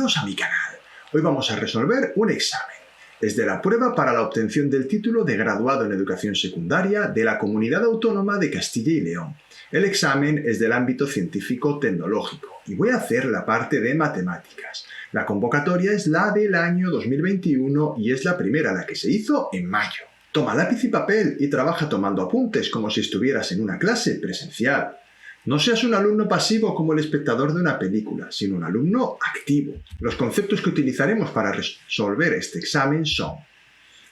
Bienvenidos a mi canal. Hoy vamos a resolver un examen. Es de la prueba para la obtención del título de graduado en educación secundaria de la Comunidad Autónoma de Castilla y León. El examen es del ámbito científico-tecnológico y voy a hacer la parte de matemáticas. La convocatoria es la del año 2021 y es la primera, la que se hizo en mayo. Toma lápiz y papel y trabaja tomando apuntes como si estuvieras en una clase presencial. No seas un alumno pasivo como el espectador de una película, sino un alumno activo. Los conceptos que utilizaremos para resolver este examen son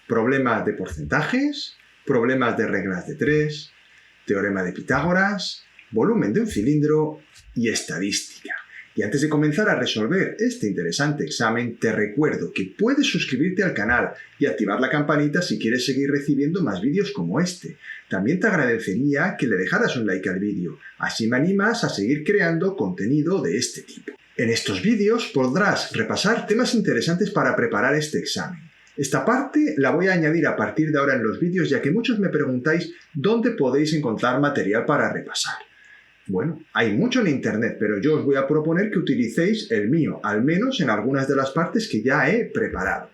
problemas de porcentajes, problemas de reglas de 3, teorema de Pitágoras, volumen de un cilindro y estadística. Y antes de comenzar a resolver este interesante examen, te recuerdo que puedes suscribirte al canal y activar la campanita si quieres seguir recibiendo más vídeos como este. También te agradecería que le dejaras un like al vídeo, así me animas a seguir creando contenido de este tipo. En estos vídeos podrás repasar temas interesantes para preparar este examen. Esta parte la voy a añadir a partir de ahora en los vídeos, ya que muchos me preguntáis dónde podéis encontrar material para repasar. Bueno, hay mucho en internet, pero yo os voy a proponer que utilicéis el mío, al menos en algunas de las partes que ya he preparado.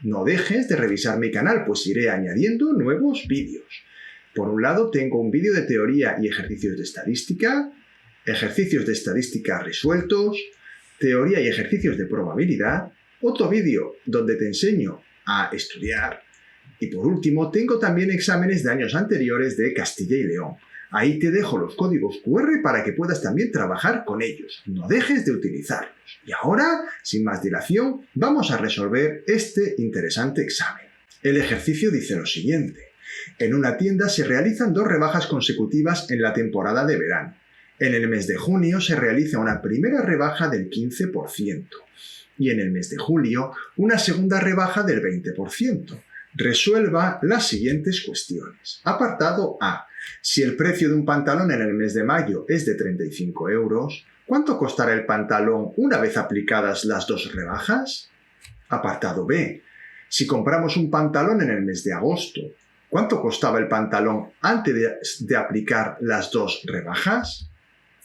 No dejes de revisar mi canal, pues iré añadiendo nuevos vídeos. Por un lado tengo un vídeo de teoría y ejercicios de estadística resueltos, teoría y ejercicios de probabilidad, otro vídeo donde te enseño a estudiar y por último tengo también exámenes de años anteriores de Castilla y León. Ahí te dejo los códigos QR para que puedas también trabajar con ellos. No dejes de utilizarlos. Y ahora, sin más dilación, vamos a resolver este interesante examen. El ejercicio dice lo siguiente. En una tienda se realizan 2 rebajas consecutivas en la temporada de verano. En el mes de junio se realiza una primera rebaja del 15% y en el mes de julio una segunda rebaja del 20%. Resuelva las siguientes cuestiones. Apartado A. Si el precio de un pantalón en el mes de mayo es de 35 euros, ¿cuánto costará el pantalón una vez aplicadas las 2 rebajas? Apartado B. Si compramos un pantalón en el mes de agosto, ¿cuánto costaba el pantalón antes de aplicar las 2 rebajas?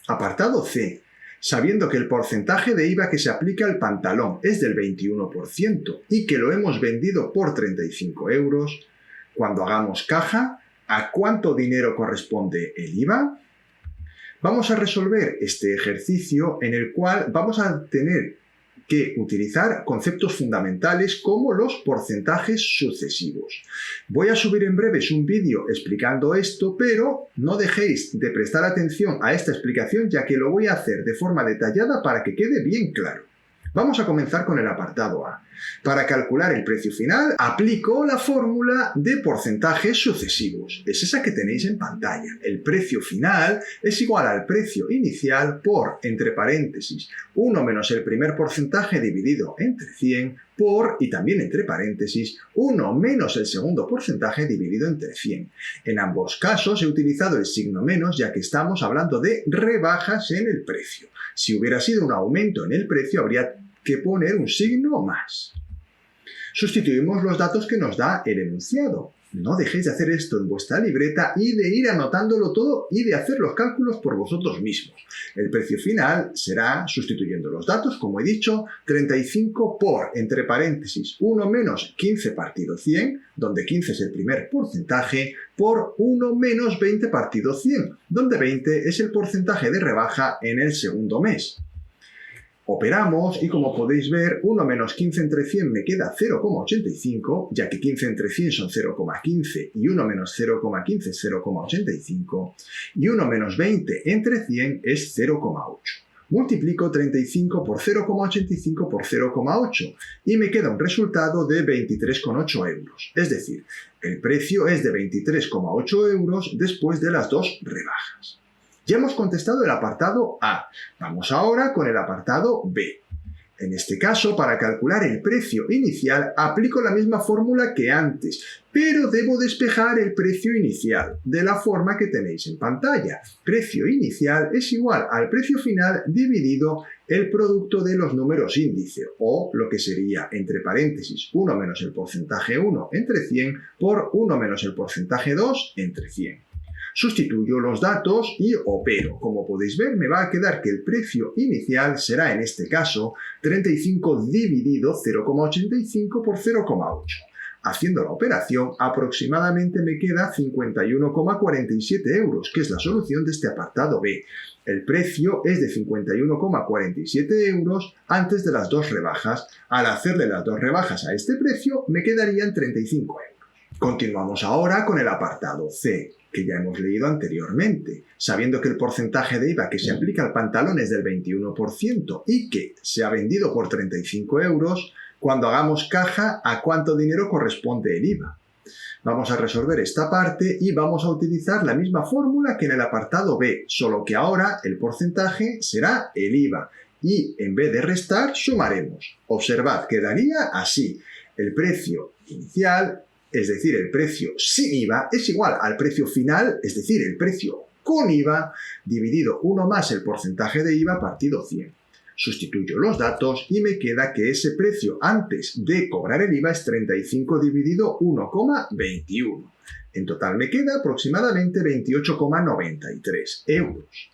Apartado C. Sabiendo que el porcentaje de IVA que se aplica al pantalón es del 21% y que lo hemos vendido por 35 euros, cuando hagamos caja, ¿a cuánto dinero corresponde el IVA? Vamos a resolver este ejercicio en el cual vamos a tener que utilizar conceptos fundamentales como los porcentajes sucesivos. Voy a subir en breves un vídeo explicando esto, pero no dejéis de prestar atención a esta explicación ya que lo voy a hacer de forma detallada para que quede bien claro. Vamos a comenzar con el apartado A. Para calcular el precio final, aplico la fórmula de porcentajes sucesivos. Es esa que tenéis en pantalla. El precio final es igual al precio inicial por, entre paréntesis, 1 menos el primer porcentaje dividido entre 100 por, y también entre paréntesis, 1 menos el segundo porcentaje dividido entre 100. En ambos casos he utilizado el signo menos ya que estamos hablando de rebajas en el precio. Si hubiera sido un aumento en el precio, habría que poner un signo más. Sustituimos los datos que nos da el enunciado. No dejéis de hacer esto en vuestra libreta y de ir anotándolo todo y de hacer los cálculos por vosotros mismos. El precio final será, sustituyendo los datos, como he dicho, 35 por, entre paréntesis, 1 menos 15 partido 100, donde 15 es el primer porcentaje, por 1 menos 20 partido 100, donde 20 es el porcentaje de rebaja en el segundo mes. Operamos y como podéis ver, 1 menos 15 entre 100 me queda 0,85, ya que 15 entre 100 son 0,15 y 1 menos 0,15 es 0,85 y 1 menos 20 entre 100 es 0,8. Multiplico 35 por 0,85 por 0,8 y me queda un resultado de 23,8 euros. Es decir, el precio es de 23,8 euros después de las 2 rebajas. Ya hemos contestado el apartado A. Vamos ahora con el apartado B. En este caso, para calcular el precio inicial, aplico la misma fórmula que antes, pero debo despejar el precio inicial, de la forma que tenéis en pantalla. Precio inicial es igual al precio final dividido el producto de los números índice, o lo que sería, entre paréntesis, 1 menos el porcentaje 1 entre 100 por 1 menos el porcentaje 2 entre 100. Sustituyo los datos y opero. Como podéis ver, me va a quedar que el precio inicial será, en este caso, 35 dividido 0,85 por 0,8. Haciendo la operación, aproximadamente me queda 51,47 euros, que es la solución de este apartado B. El precio es de 51,47 euros antes de las dos rebajas. Al hacerle las dos rebajas a este precio, me quedarían 35 euros. Continuamos ahora con el apartado C, que ya hemos leído anteriormente. Sabiendo que el porcentaje de IVA que se aplica al pantalón es del 21% y que se ha vendido por 35 euros, cuando hagamos caja, ¿a cuánto dinero corresponde el IVA? Vamos a resolver esta parte y vamos a utilizar la misma fórmula que en el apartado B, solo que ahora el porcentaje será el IVA y en vez de restar sumaremos. Observad, quedaría así. El precio inicial, es decir, el precio sin IVA, es igual al precio final, es decir, el precio con IVA, dividido 1 más el porcentaje de IVA partido 100. Sustituyo los datos y me queda que ese precio antes de cobrar el IVA es 35 dividido 1,21. En total me queda aproximadamente 28,93 euros.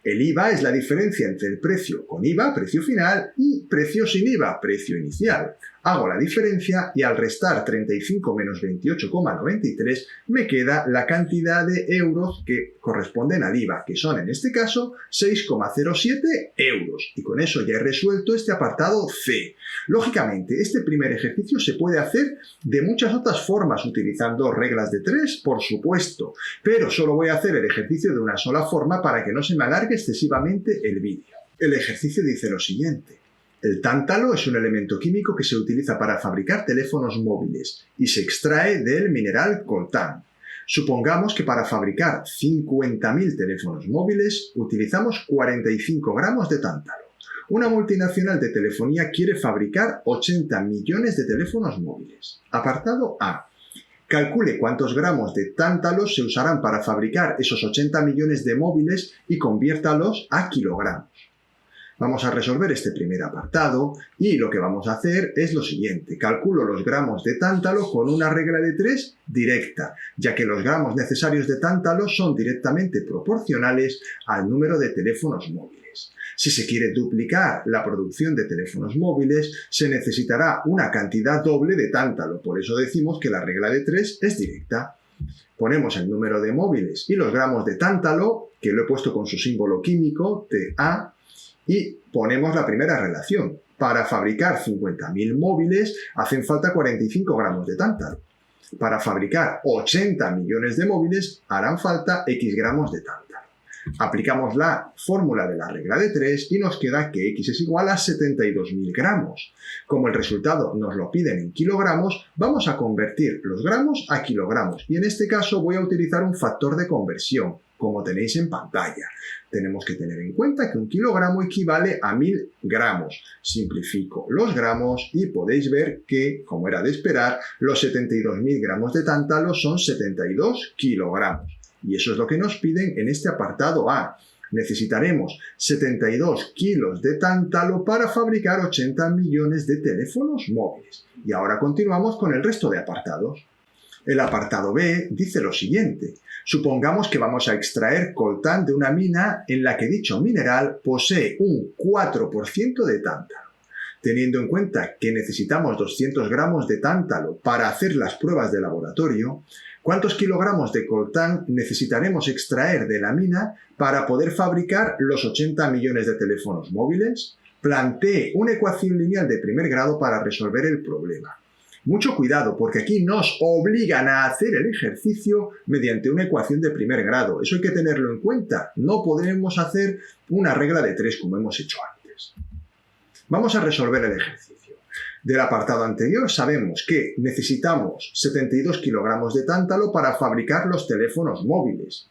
El IVA es la diferencia entre el precio con IVA, precio final, y precio sin IVA, precio inicial. Hago la diferencia y al restar 35 menos 28,93 me queda la cantidad de euros que corresponden al IVA, que son en este caso 6,07 euros. Y con eso ya he resuelto este apartado C. Lógicamente, este primer ejercicio se puede hacer de muchas otras formas, utilizando reglas de 3, por supuesto, pero solo voy a hacer el ejercicio de una sola forma para que no se me alargue excesivamente el vídeo. El ejercicio dice lo siguiente. El tántalo es un elemento químico que se utiliza para fabricar teléfonos móviles y se extrae del mineral coltán. Supongamos que para fabricar 50.000 teléfonos móviles utilizamos 45 gramos de tántalo. Una multinacional de telefonía quiere fabricar 80 millones de teléfonos móviles. Apartado A. Calcule cuántos gramos de tántalo se usarán para fabricar esos 80 millones de móviles y conviértalos a kilogramos. Vamos a resolver este primer apartado y lo que vamos a hacer es lo siguiente. Calculo los gramos de tántalo con una regla de 3 directa, ya que los gramos necesarios de tántalo son directamente proporcionales al número de teléfonos móviles. Si se quiere duplicar la producción de teléfonos móviles, se necesitará una cantidad doble de tántalo. Por eso decimos que la regla de 3 es directa. Ponemos el número de móviles y los gramos de tántalo, que lo he puesto con su símbolo químico, TA, y ponemos la primera relación. Para fabricar 50.000 móviles hacen falta 45 gramos de tántalo. Para fabricar 80 millones de móviles harán falta X gramos de tántalo. Aplicamos la fórmula de la regla de 3 y nos queda que X es igual a 72.000 gramos. Como el resultado nos lo piden en kilogramos, vamos a convertir los gramos a kilogramos y en este caso voy a utilizar un factor de conversión, como tenéis en pantalla. Tenemos que tener en cuenta que un kilogramo equivale a 1000 gramos. Simplifico los gramos y podéis ver que, como era de esperar, los 72.000 gramos de tántalo son 72 kilogramos. Y eso es lo que nos piden en este apartado A. Necesitaremos 72 kilos de tántalo para fabricar 80 millones de teléfonos móviles. Y ahora continuamos con el resto de apartados. El apartado B dice lo siguiente. Supongamos que vamos a extraer coltán de una mina en la que dicho mineral posee un 4% de tántalo. Teniendo en cuenta que necesitamos 200 gramos de tántalo para hacer las pruebas de laboratorio, ¿cuántos kilogramos de coltán necesitaremos extraer de la mina para poder fabricar los 80 millones de teléfonos móviles? Plantee una ecuación lineal de primer grado para resolver el problema. Mucho cuidado, porque aquí nos obligan a hacer el ejercicio mediante una ecuación de primer grado. Eso hay que tenerlo en cuenta. No podremos hacer una regla de 3 como hemos hecho antes. Vamos a resolver el ejercicio. Del apartado anterior sabemos que necesitamos 72 kilogramos de tántalo para fabricar los teléfonos móviles.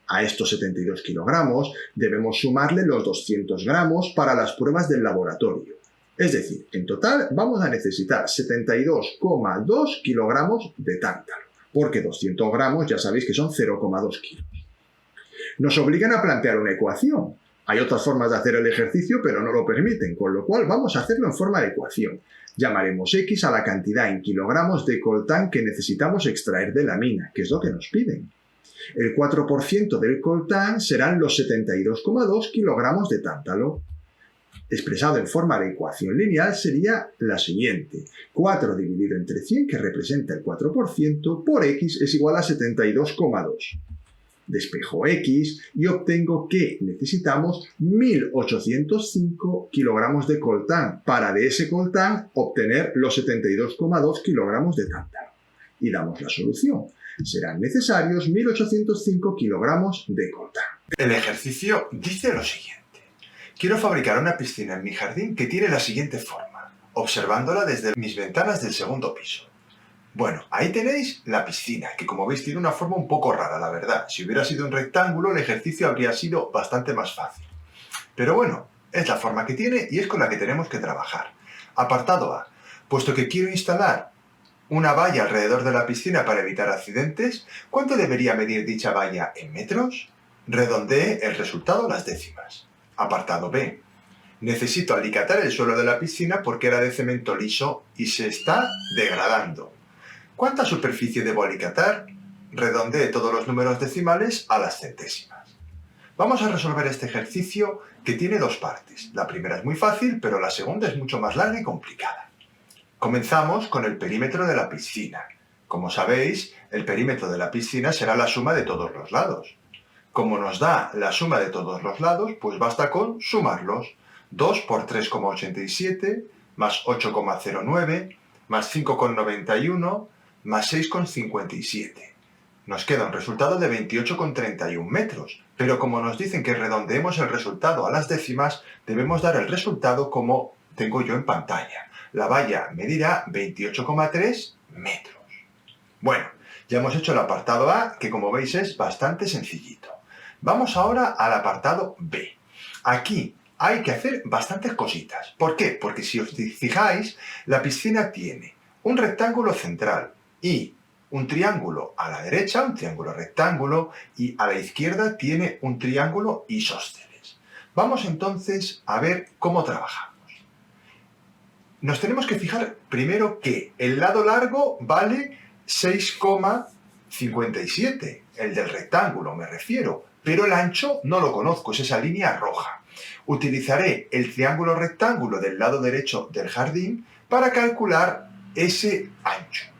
A estos 72 kilogramos debemos sumarle los 200 gramos para las pruebas del laboratorio. Es decir, en total vamos a necesitar 72,2 kilogramos de tántalo, porque 200 gramos ya sabéis que son 0,2 kilos. Nos obligan a plantear una ecuación. Hay otras formas de hacer el ejercicio, pero no lo permiten, con lo cual vamos a hacerlo en forma de ecuación. Llamaremos X a la cantidad en kilogramos de coltán que necesitamos extraer de la mina, que es lo que nos piden. El 4% del coltán serán los 72,2 kilogramos de tántalo. Expresado en forma de ecuación lineal sería la siguiente. 4 dividido entre 100, que representa el 4%, por x es igual a 72,2. Despejo x y obtengo que necesitamos 1.805 kilogramos de coltán para de ese coltán obtener los 72,2 kilogramos de tántalo. Y damos la solución. Serán necesarios 1.805 kilogramos de coltán. El ejercicio dice lo siguiente. Quiero fabricar una piscina en mi jardín que tiene la siguiente forma, observándola desde mis ventanas del segundo piso. Bueno, ahí tenéis la piscina, que como veis tiene una forma un poco rara, la verdad. Si hubiera sido un rectángulo, el ejercicio habría sido bastante más fácil. Pero bueno, es la forma que tiene y es con la que tenemos que trabajar. Apartado A. Puesto que quiero instalar una valla alrededor de la piscina para evitar accidentes, ¿cuánto debería medir dicha valla en metros? Redondee el resultado a las décimas. Apartado B. Necesito alicatar el suelo de la piscina porque era de cemento liso y se está degradando. ¿Cuánta superficie debo alicatar? Redondee todos los números decimales a las centésimas. Vamos a resolver este ejercicio que tiene dos partes. La primera es muy fácil, pero la segunda es mucho más larga y complicada. Comenzamos con el perímetro de la piscina. Como sabéis, el perímetro de la piscina será la suma de todos los lados. Como nos da la suma de todos los lados, pues basta con sumarlos. 2 por 3,87, más 8,09, más 5,91, más 6,57. Nos queda un resultado de 28,31 metros. Pero como nos dicen que redondeemos el resultado a las décimas, debemos dar el resultado como tengo yo en pantalla. La valla medirá 28,3 metros. Bueno, ya hemos hecho el apartado A, que como veis es bastante sencillito. Vamos ahora al apartado B. Aquí hay que hacer bastantes cositas. ¿Por qué? Porque si os fijáis, la piscina tiene un rectángulo central y un triángulo a la derecha, un triángulo rectángulo, y a la izquierda tiene un triángulo isósceles. Vamos entonces a ver cómo trabajamos. Nos tenemos que fijar primero que el lado largo vale 6,57, el del rectángulo me refiero, pero el ancho no lo conozco, es esa línea roja. Utilizaré el triángulo rectángulo del lado derecho del jardín para calcular ese ancho.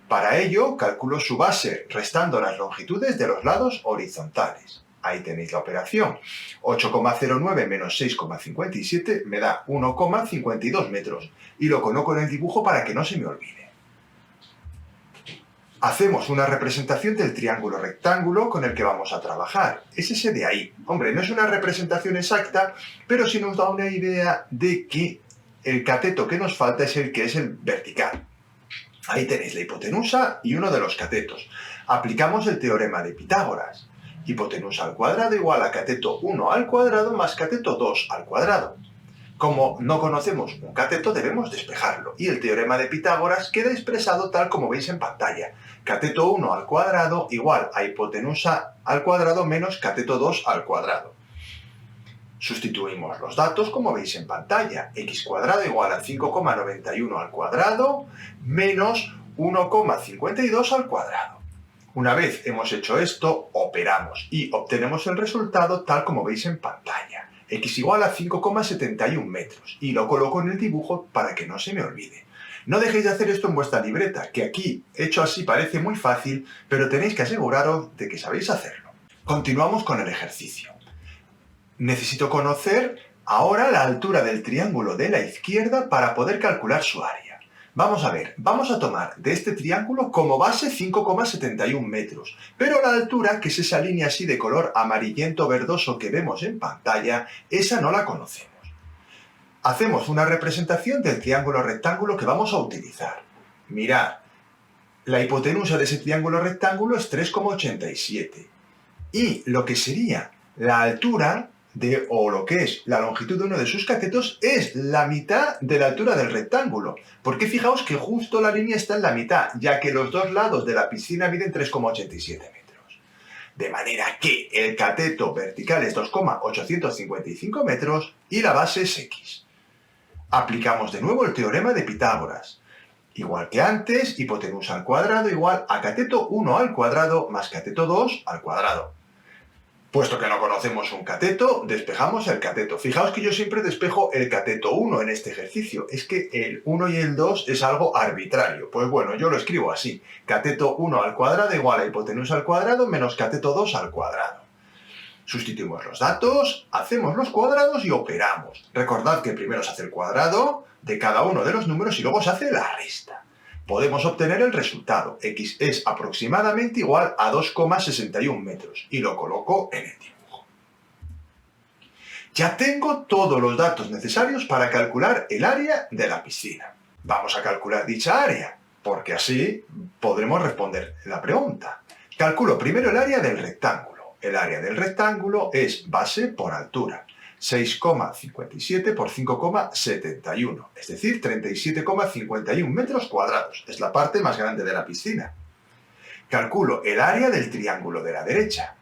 Para ello, calculo su base restando las longitudes de los lados horizontales. Ahí tenéis la operación. 8,09 menos 6,57 me da 1,52 metros. Y lo coloco en el dibujo para que no se me olvide. Hacemos una representación del triángulo rectángulo con el que vamos a trabajar. Es ese de ahí. Hombre, no es una representación exacta, pero sí nos da una idea de que el cateto que nos falta es el que es el vertical. Ahí tenéis la hipotenusa y uno de los catetos. Aplicamos el teorema de Pitágoras. Hipotenusa al cuadrado igual a cateto 1 al cuadrado más cateto 2 al cuadrado. Como no conocemos un cateto, debemos despejarlo. Y el teorema de Pitágoras queda expresado tal como veis en pantalla. Cateto 1 al cuadrado igual a hipotenusa al cuadrado menos cateto 2 al cuadrado. Sustituimos los datos como veis en pantalla. X cuadrado igual a 5,91 al cuadrado menos 1,52 al cuadrado. Una vez hemos hecho esto, operamos y obtenemos el resultado tal como veis en pantalla. X igual a 5,71 metros. Y lo coloco en el dibujo para que no se me olvide. No dejéis de hacer esto en vuestra libreta, que aquí, hecho así, parece muy fácil, pero tenéis que aseguraros de que sabéis hacerlo. Continuamos con el ejercicio. Necesito conocer ahora la altura del triángulo de la izquierda para poder calcular su área. Vamos a ver, vamos a tomar de este triángulo como base 5,71 metros, pero la altura, que es esa línea así de color amarillento verdoso que vemos en pantalla, esa no la conocemos. Hacemos una representación del triángulo rectángulo que vamos a utilizar. Mirad, la hipotenusa de ese triángulo rectángulo es 3,87 y lo que sería la altura o lo que es la longitud de uno de sus catetos es la mitad de la altura del rectángulo. Porque fijaos que justo la línea está en la mitad, ya que los dos lados de la piscina miden 3,87 metros. De manera que el cateto vertical es 2,855 metros y la base es X. Aplicamos de nuevo el teorema de Pitágoras. Igual que antes, hipotenusa al cuadrado igual a cateto 1 al cuadrado más cateto 2 al cuadrado. Puesto que no conocemos un cateto, despejamos el cateto. Fijaos que yo siempre despejo el cateto 1 en este ejercicio. Es que el 1 y el 2 es algo arbitrario. Pues bueno, yo lo escribo así. Cateto 1 al cuadrado igual a hipotenusa al cuadrado menos cateto 2 al cuadrado. Sustituimos los datos, hacemos los cuadrados y operamos. Recordad que primero se hace el cuadrado de cada uno de los números y luego se hace la resta. Podemos obtener el resultado. X es aproximadamente igual a 2,61 metros. Y lo coloco en el dibujo. Ya tengo todos los datos necesarios para calcular el área de la piscina. Vamos a calcular dicha área, porque así podremos responder la pregunta. Calculo primero el área del rectángulo. El área del rectángulo es base por altura. 6,57 por 5,71, es decir, 37,51 metros cuadrados. Es la parte más grande de la piscina. Calculo el área del triángulo de la derecha.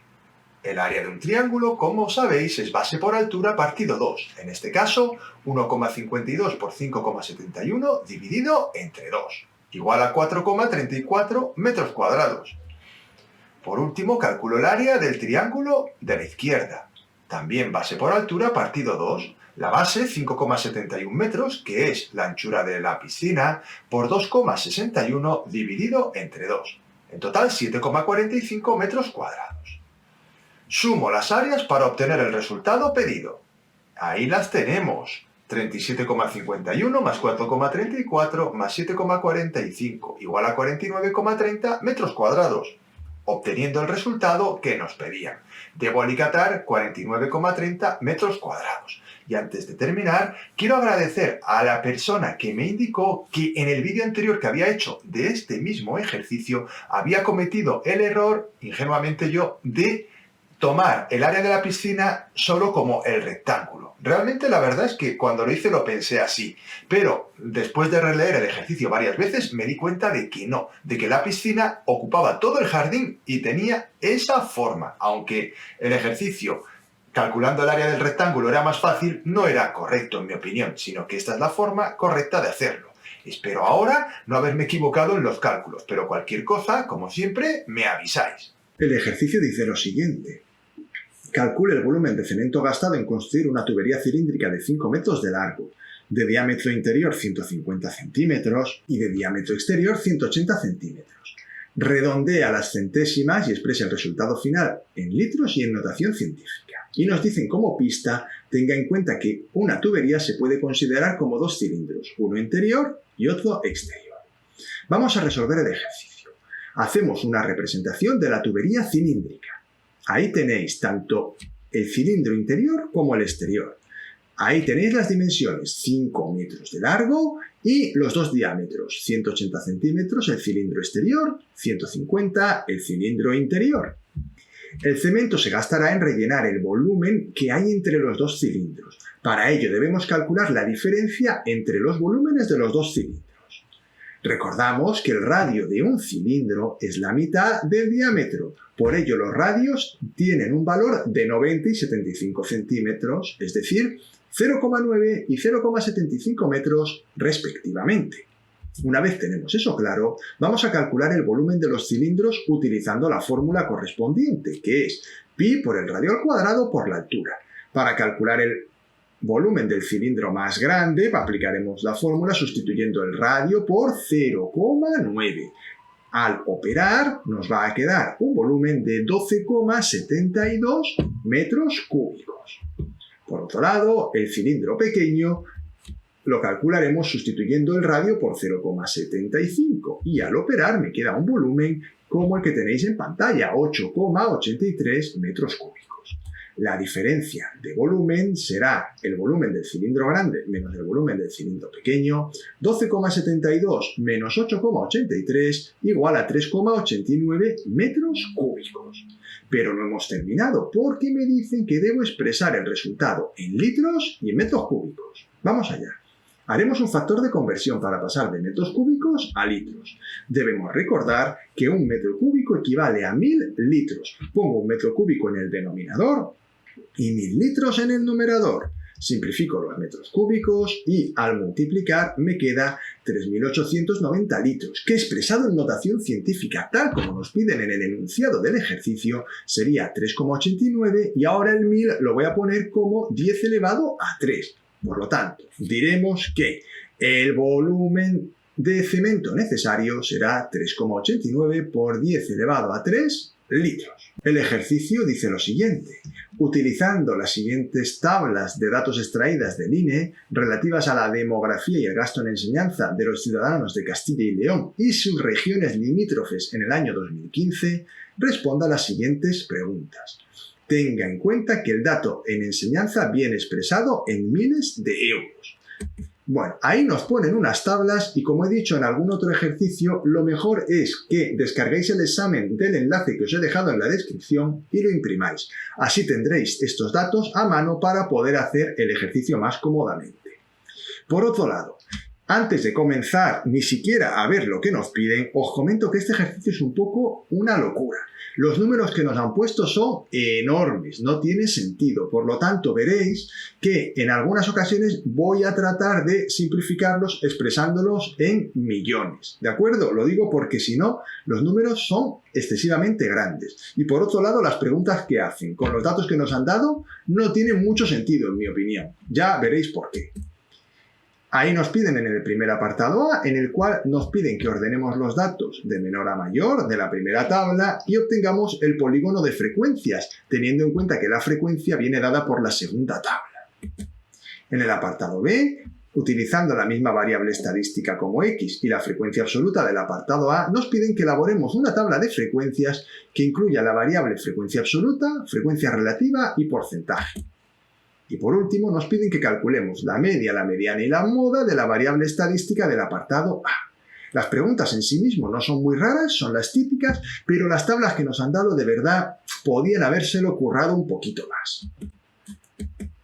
El área de un triángulo, como sabéis, es base por altura partido 2. En este caso, 1,52 por 5,71 dividido entre 2, igual a 4,34 metros cuadrados. Por último, calculo el área del triángulo de la izquierda. También base por altura partido 2. La base 5,71 metros, que es la anchura de la piscina, por 2,61 dividido entre 2. En total 7,45 metros cuadrados. Sumo las áreas para obtener el resultado pedido. Ahí las tenemos. 37,51 más 4,34 más 7,45 igual a 49,30 metros cuadrados. Obteniendo el resultado que nos pedían. Debo alicatar 49,30 metros cuadrados. Y antes de terminar, quiero agradecer a la persona que me indicó que en el vídeo anterior que había hecho de este mismo ejercicio, había cometido el error, ingenuamente yo, de tomar el área de la piscina solo como el rectángulo. Realmente la verdad es que cuando lo hice lo pensé así, pero después de releer el ejercicio varias veces me di cuenta de que no, de que la piscina ocupaba todo el jardín y tenía esa forma. Aunque el ejercicio calculando el área del rectángulo era más fácil, no era correcto en mi opinión, sino que esta es la forma correcta de hacerlo. Espero ahora no haberme equivocado en los cálculos, pero cualquier cosa, como siempre, me avisáis. El ejercicio dice lo siguiente. Calcule el volumen de cemento gastado en construir una tubería cilíndrica de 5 metros de largo, de diámetro interior 150 centímetros y de diámetro exterior 180 centímetros. Redondea las centésimas y expresa el resultado final en litros y en notación científica. Y nos dicen como pista, tenga en cuenta que una tubería se puede considerar como dos cilindros, uno interior y otro exterior. Vamos a resolver el ejercicio. Hacemos una representación de la tubería cilíndrica. Ahí tenéis tanto el cilindro interior como el exterior. Ahí tenéis las dimensiones, 5 metros de largo y los dos diámetros, 180 centímetros el cilindro exterior, 150 el cilindro interior. El cemento se gastará en rellenar el volumen que hay entre los dos cilindros. Para ello debemos calcular la diferencia entre los volúmenes de los dos cilindros. Recordamos que el radio de un cilindro es la mitad del diámetro. Por ello los radios tienen un valor de 90 y 75 centímetros, es decir, 0,9 y 0,75 metros respectivamente. Una vez tenemos eso claro, vamos a calcular el volumen de los cilindros utilizando la fórmula correspondiente, que es pi por el radio al cuadrado por la altura. Para calcular el volumen del cilindro más grande, aplicaremos la fórmula sustituyendo el radio por 0,9. Al operar, nos va a quedar un volumen de 12,72 metros cúbicos. Por otro lado, el cilindro pequeño lo calcularemos sustituyendo el radio por 0,75 y al operar me queda un volumen como el que tenéis en pantalla, 8,83 metros cúbicos. La diferencia de volumen será el volumen del cilindro grande menos el volumen del cilindro pequeño, 12,72 menos 8,83 igual a 3,89 metros cúbicos. Pero no hemos terminado porque me dicen que debo expresar el resultado en litros y en metros cúbicos. Vamos allá. Haremos un factor de conversión para pasar de metros cúbicos a litros. Debemos recordar que un metro cúbico equivale a 1000 litros. Pongo un metro cúbico en el denominador y 1000 litros en el numerador. Simplifico los metros cúbicos y al multiplicar me queda 3.890 litros, que expresado en notación científica tal como nos piden en el enunciado del ejercicio sería 3,89 y ahora el 1000 lo voy a poner como 10 elevado a 3. Por lo tanto, diremos que el volumen de cemento necesario será 3,89 por 10 elevado a 3 litros. El ejercicio dice lo siguiente. Utilizando las siguientes tablas de datos extraídas del INE relativas a la demografía y el gasto en enseñanza de los ciudadanos de Castilla y León y sus regiones limítrofes en el año 2015, responda a las siguientes preguntas. Tenga en cuenta que el dato en enseñanza viene expresado en miles de euros. Bueno, ahí nos ponen unas tablas y como he dicho en algún otro ejercicio, lo mejor es que descarguéis el examen del enlace que os he dejado en la descripción y lo imprimáis. Así tendréis estos datos a mano para poder hacer el ejercicio más cómodamente. Por otro lado, antes de comenzar ni siquiera a ver lo que nos piden, os comento que este ejercicio es un poco una locura. Los números que nos han puesto son enormes, no tiene sentido. Por lo tanto, veréis que en algunas ocasiones voy a tratar de simplificarlos expresándolos en millones. ¿De acuerdo? Lo digo porque si no, los números son excesivamente grandes. Y por otro lado, las preguntas que hacen con los datos que nos han dado no tienen mucho sentido, en mi opinión. Ya veréis por qué. Ahí nos piden en el primer apartado A, en el cual nos piden que ordenemos los datos de menor a mayor de la primera tabla y obtengamos el polígono de frecuencias, teniendo en cuenta que la frecuencia viene dada por la segunda tabla. En el apartado B, utilizando la misma variable estadística como X y la frecuencia absoluta del apartado A, nos piden que elaboremos una tabla de frecuencias que incluya la variable frecuencia absoluta, frecuencia relativa y porcentaje. Y por último, nos piden que calculemos la media, la mediana y la moda de la variable estadística del apartado A. Las preguntas en sí mismas no son muy raras, son las típicas, pero las tablas que nos han dado de verdad podían habérselo currado un poquito más.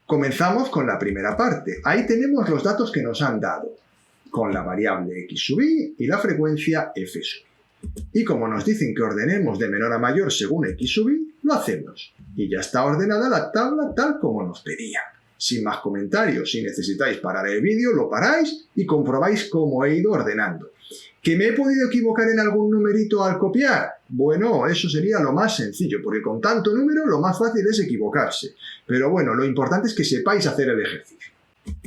Comenzamos con la primera parte. Ahí tenemos los datos que nos han dado, con la variable x sub i y la frecuencia f sub i. Y como nos dicen que ordenemos de menor a mayor según x sub i, lo hacemos. Y ya está ordenada la tabla tal como nos pedían. Sin más comentarios, si necesitáis parar el vídeo, lo paráis y comprobáis cómo he ido ordenando. ¿Que me he podido equivocar en algún numerito al copiar? Bueno, eso sería lo más sencillo, porque con tanto número lo más fácil es equivocarse. Pero bueno, lo importante es que sepáis hacer el ejercicio.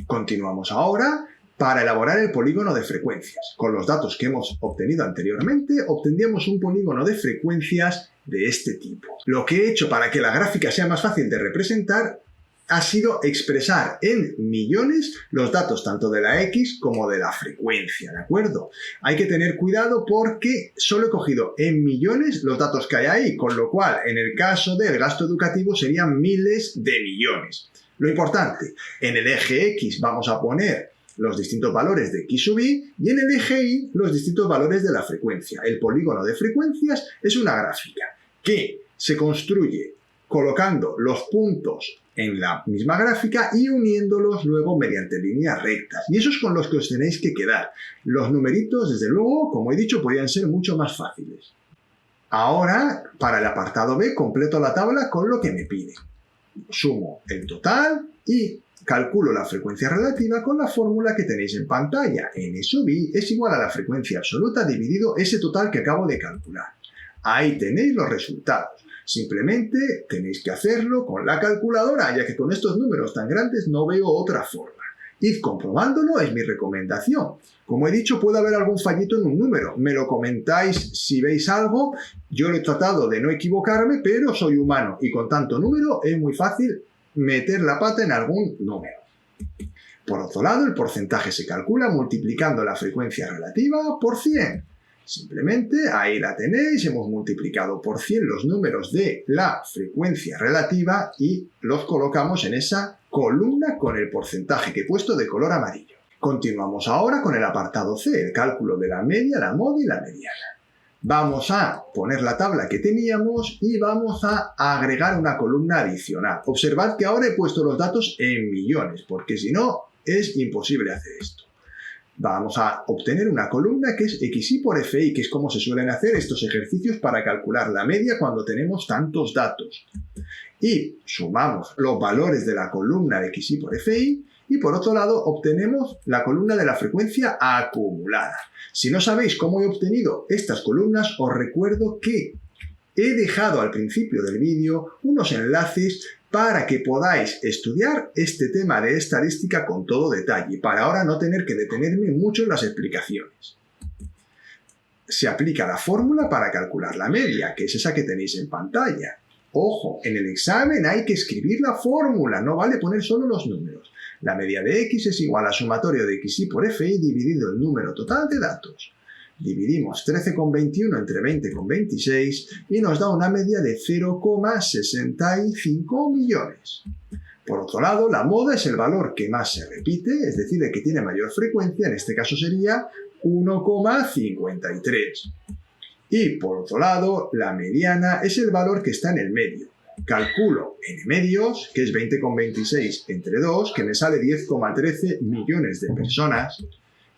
Continuamos ahora. Para elaborar el polígono de frecuencias. Con los datos que hemos obtenido anteriormente, obtendríamos un polígono de frecuencias de este tipo. Lo que he hecho para que la gráfica sea más fácil de representar ha sido expresar en millones los datos tanto de la X como de la frecuencia, ¿de acuerdo? Hay que tener cuidado porque solo he cogido en millones los datos que hay ahí, con lo cual en el caso del gasto educativo serían miles de millones. Lo importante, en el eje X vamos a poner los distintos valores de x sub i y en el eje y los distintos valores de la frecuencia. El polígono de frecuencias es una gráfica que se construye colocando los puntos en la misma gráfica y uniéndolos luego mediante líneas rectas. Y eso es con los que os tenéis que quedar. Los numeritos, desde luego, como he dicho, podrían ser mucho más fáciles. Ahora, para el apartado B, completo la tabla con lo que me piden. Sumo el total y calculo la frecuencia relativa con la fórmula que tenéis en pantalla. N sub i es igual a la frecuencia absoluta dividido ese total que acabo de calcular. Ahí tenéis los resultados. Simplemente tenéis que hacerlo con la calculadora, ya que con estos números tan grandes no veo otra forma. Id comprobándolo, es mi recomendación. Como he dicho, puede haber algún fallito en un número. Me lo comentáis si veis algo. Yo he tratado de no equivocarme, pero soy humano y con tanto número es muy fácil meter la pata en algún número. Por otro lado, el porcentaje se calcula multiplicando la frecuencia relativa por 100. Simplemente ahí la tenéis, hemos multiplicado por 100 los números de la frecuencia relativa y los colocamos en esa columna con el porcentaje que he puesto de color amarillo. Continuamos ahora con el apartado C, el cálculo de la media, la moda y la mediana. Vamos a poner la tabla que teníamos y vamos a agregar una columna adicional. Observad que ahora he puesto los datos en millones, porque si no es imposible hacer esto. Vamos a obtener una columna que es xi por fi, que es como se suelen hacer estos ejercicios para calcular la media cuando tenemos tantos datos. y sumamos los valores de la columna de XY por FI y por otro lado obtenemos la columna de la frecuencia acumulada. Si no sabéis cómo he obtenido estas columnas, os recuerdo que he dejado al principio del vídeo unos enlaces para que podáis estudiar este tema de estadística con todo detalle, para ahora no tener que detenerme mucho en las explicaciones. Se aplica la fórmula para calcular la media, que es esa que tenéis en pantalla. Ojo, en el examen hay que escribir la fórmula, no vale poner solo los números. La media de X es igual al sumatorio de XY por FI dividido el número total de datos. Dividimos 13,21 entre 20,26 y nos da una media de 0,65 millones. Por otro lado, la moda es el valor que más se repite, es decir, el que tiene mayor frecuencia, en este caso sería 1,53. Y por otro lado, la mediana es el valor que está en el medio. Calculo n medios, que es 20,26 entre 2, que me sale 10,13 millones de personas.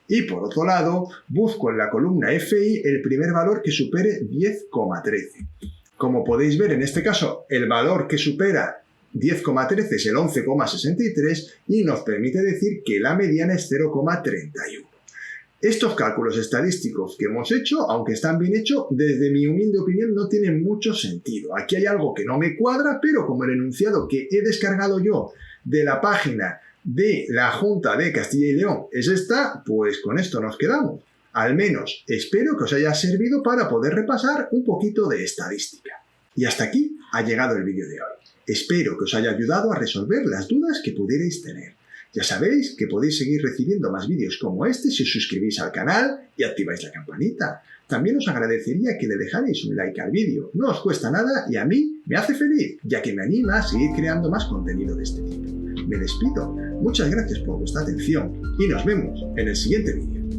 Y por otro lado, busco en la columna FI el primer valor que supere 10,13. Como podéis ver, en este caso, el valor que supera 10,13 es el 11,63 y nos permite decir que la mediana es 0,31. Estos cálculos estadísticos que hemos hecho, aunque están bien hechos, desde mi humilde opinión no tienen mucho sentido. Aquí hay algo que no me cuadra, pero como el enunciado que he descargado yo de la página de la Junta de Castilla y León es esta, pues con esto nos quedamos. Al menos espero que os haya servido para poder repasar un poquito de estadística. Y hasta aquí ha llegado el vídeo de hoy. Espero que os haya ayudado a resolver las dudas que pudierais tener. Ya sabéis que podéis seguir recibiendo más vídeos como este si os suscribís al canal y activáis la campanita. También os agradecería que le dejarais un like al vídeo. No os cuesta nada y a mí me hace feliz, ya que me anima a seguir creando más contenido de este tipo. Me despido. Muchas gracias por vuestra atención y nos vemos en el siguiente vídeo.